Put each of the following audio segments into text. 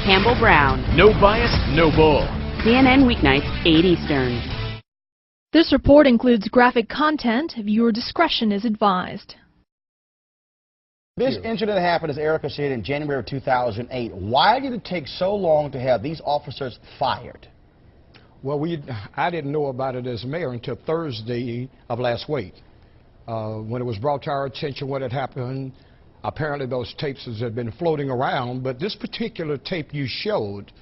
Campbell Brown. No bias, no bull. CNN weeknights, 8 Eastern. This report includes graphic content. Viewer discretion is advised. This incident happened, as Erica said, in January of 2008. Why did it take so long to have these officers fired? Well, I didn't know about it as mayor until Thursday of last week. When it was brought to our attention what had happened, apparently those tapes had been floating around, but this particular tape you showed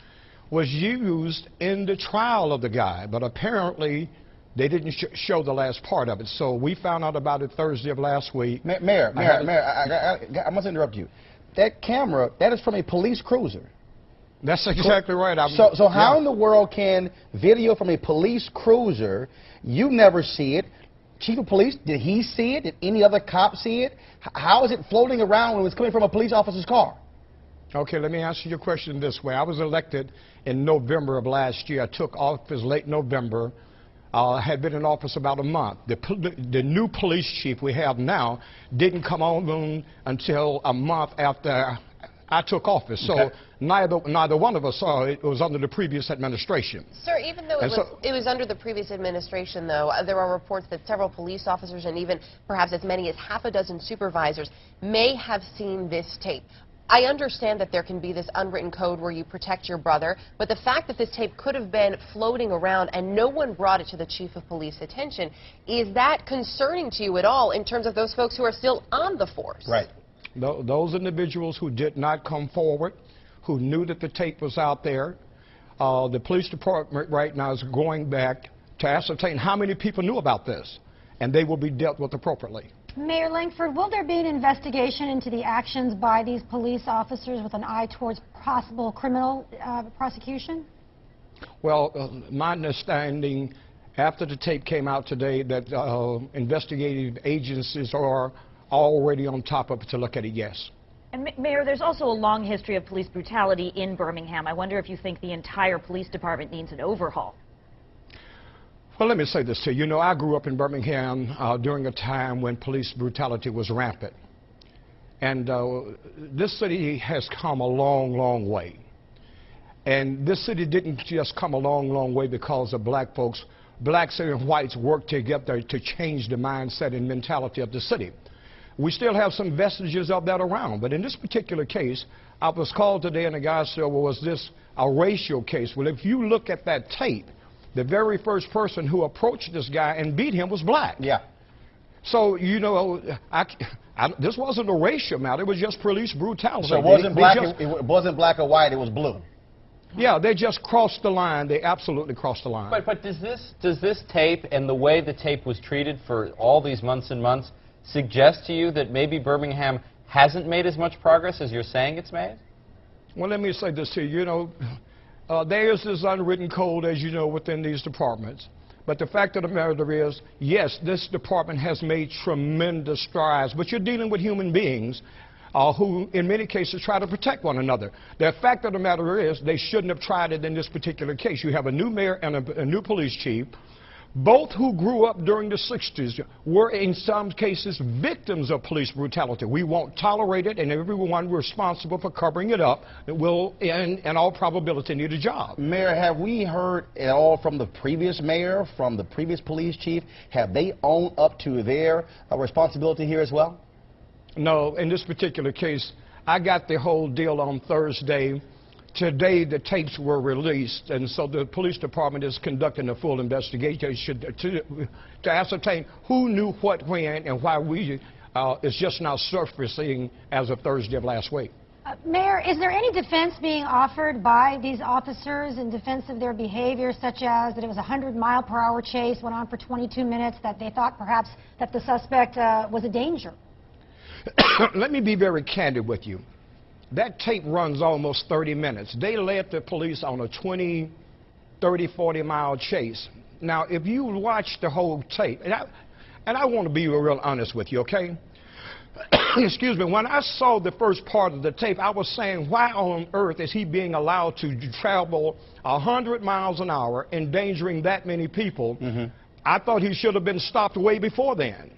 was used in the trial of the guy, but apparently they didn't show the last part of it. So we found out about it Thursday of last week. Mayor, I must interrupt you. That camera, that is from a police cruiser. That's exactly right. So how in the world can video from a police cruiser, you never see it, Chief of Police, did he see it? Did any other cop see it? How is it floating around when it was coming from a police officer's car? Okay, let me answer your question this way. I was elected in November of last year. I took office late November. Had been in office about a month. The new police chief we have now didn't come on until a month after I took office. So neither one of us saw it. It was under the previous administration. Sir, even though it was under the previous administration, though, there are reports that several police officers and even perhaps as many as half a dozen supervisors may have seen this tape. I understand that there can be this unwritten code where you protect your brother, but the fact that this tape could have been floating around and no one brought it to the chief of police attention, is that concerning to you at all in terms of those folks who are still on the force? Right. Those individuals who did not come forward, who knew that the tape was out there, the police department right now is going back to ascertain how many people knew about this, and they will be dealt with appropriately. Mayor Langford, will there be an investigation into the actions by these police officers with an eye towards possible criminal prosecution? Well, my understanding after the tape came out today that investigative agencies are already on top of it to look at it, yes. And Mayor, there's also a long history of police brutality in Birmingham. I wonder if you think the entire police department needs an overhaul. Well, let me say this to you. You know, I grew up in Birmingham during a time when police brutality was rampant. And this city has come a long, long way. And this city didn't just come a long, long way because of black folks. Blacks and whites worked together to change the mindset and mentality of the city. We still have some vestiges of that around. But in this particular case, I was called today and the guy said, well, was this a racial case? Well, if you look at that tape, the very first person who approached this guy and beat him was black. Yeah. So, you know, this wasn't a racial matter. It was just police brutality. So it wasn't black or white, it was blue. Yeah, they just crossed the line. They absolutely crossed the line. But does this tape and the way the tape was treated for all these months and months suggest to you that maybe Birmingham hasn't made as much progress as you're saying it's made? Well, let me say this to you. You know, there is this unwritten code, as you know, within these departments. But the fact of the matter is, yes, this department has made tremendous strides, but you're dealing with human beings who, in many cases, try to protect one another. The fact of the matter is, they shouldn't have tried it in this particular case. You have a new mayor and a new police chief, both who grew up during the 60s, were in some cases victims of police brutality. We won't tolerate it, and everyone responsible for covering it up will, in all probability, need a job. Mayor, have we heard at all from the previous mayor, from the previous police chief? Have they owned up to their responsibility here as well? No, in this particular case, I got the whole deal on Thursday. Today, the tapes were released, and so the police department is conducting a full investigation to ascertain who knew what, when, and why it's just now surfacing as of Thursday of last week. Mayor, is there any defense being offered by these officers in defense of their behavior, such as that it was a 100-mile-per-hour chase, went on for 22 minutes, that they thought perhaps that the suspect was a danger? Let me be very candid with you. That tape runs almost 30 minutes. They led the police on a 20, 30, 40-mile chase. Now, if you watch the whole tape, and I want to be real honest with you, okay? Excuse me, when I saw the first part of the tape, I was saying, why on earth is he being allowed to travel 100 miles an hour, endangering that many people? I thought he should have been stopped way before then.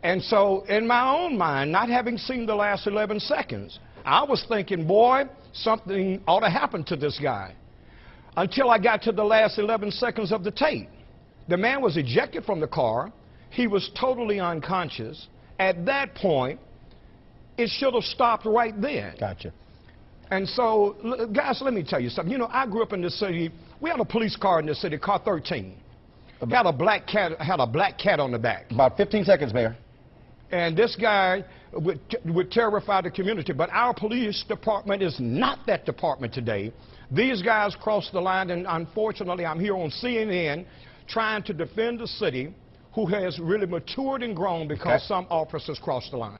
And so, in my own mind, not having seen the last 11 seconds, I was thinking, boy, something ought to happen to this guy. Until I got to the last 11 seconds of the tape. The man was ejected from the car. He was totally unconscious. At that point, it should have stopped right then. Gotcha. And so, guys, let me tell you something. You know, I grew up in this city. We had a police car in this city, car 13. Had a black cat on the back. About 15 seconds, Mayor. And this guy would terrify the community. But our police department is not that department today. These guys crossed the line, and unfortunately, I'm here on CNN trying to defend the city who has really matured and grown because some officers crossed the line.